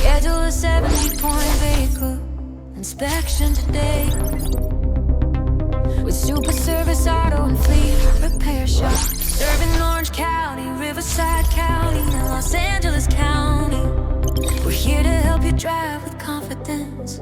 Schedule a 70-point vehicle inspection today with Super Service Auto and Fleet Repair Shop, serving Orange County, Riverside County, and Los Angeles County. We're here to help you drive with confidence.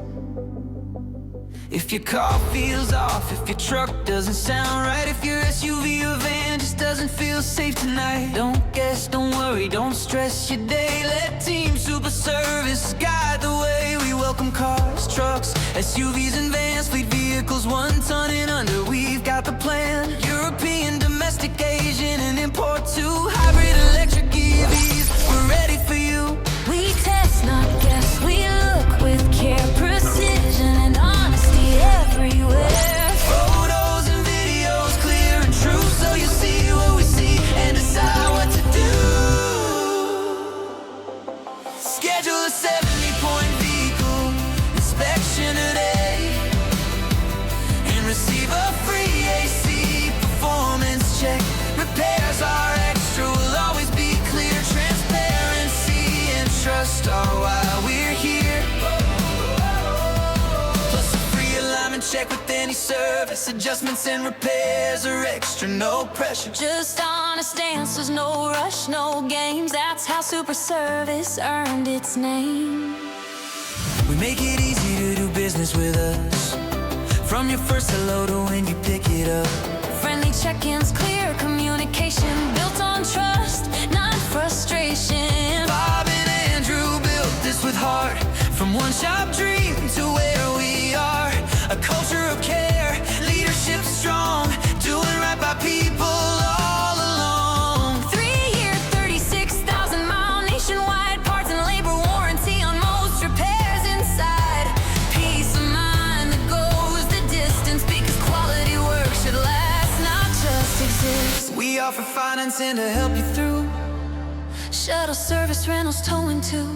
If your car feels off, if your truck doesn't sound right, if your SUV or van just doesn't feel safe tonight, don't guess, don't worry, don't stress your day. Let Team Super Service guide the way. We welcome cars, trucks, SUVs and vans, fleet vehicles 1 ton and under. We've got the plan. European, domestic, Asian, and import too. Hybrid, electric, EVs, we're ready for you. We test, not guess, we look with care, precision, and honesty everywhere. Photos and videos, clear and true, so you see what we see and decide what to do. Schedule a 70-point vehicle inspection today and receive a free AC performance check. Repairs are extra, will always be clear. Transparency and trust are why we're here. Plus a free alignment check with any service. Adjustments and repairs are extra, no pressure. Just honest answers, no rush, no games. That's how Super Service earned its name. We make it easy to do business with us, from your first hello to when you pick it up. Friendly check-ins, clear communication, built on trust, not frustration. Bob and Andrew built this with heart, from one shop dream to where we are. A culture of care, leadership strong, doing right by people all along. 3-year, 36,000-mile nationwide parts and labor warranty on most repairs inside. Peace of mind that goes the distance, because quality work should last, not just exist. We offer financing to help you through. Shuttle service, rentals, towing too.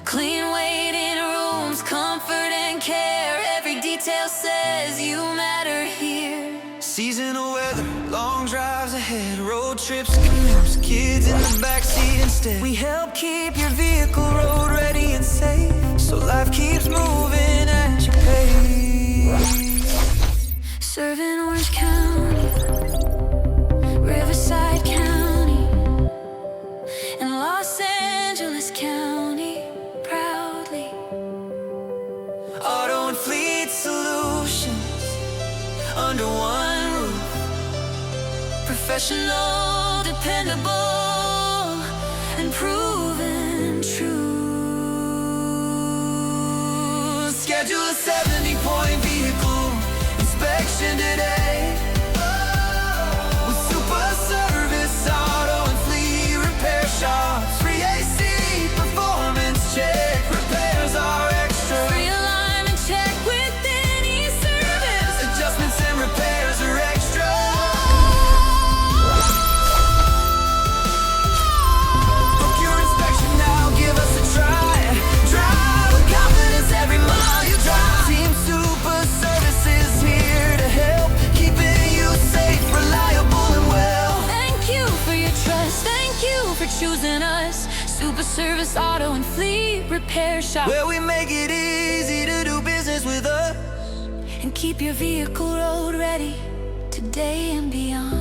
Clean waiting rooms, comfort and care. Every detail says you matter here. Seasonal weather, long drives ahead, road trips, commutes, kids in the backseat instead. We help keep your vehicle road ready and safe, so life keeps moving at your pace. Serving Orange County, Riverside County, and Los Angeles County, proudly. Auto and fleet solutions under one roof. Professional, dependable, and proven true. Schedule a 70-point vehicle inspection today with Super Service Auto and Fleet Repair Shops. Free AC performance check. Repairs are extra. Free alignment check with any service. Adjustments and repairs are extra. Book your inspection now, give us a try. Drive with confidence every mile you drive. Team Super Service is here to help, keeping you safe, reliable and well. Thank you for your trust. Thank you for choosing us. Super Service Auto and Fleet Repair Shop, Where we make it easy to do business with us and keep your vehicle road ready today and beyond.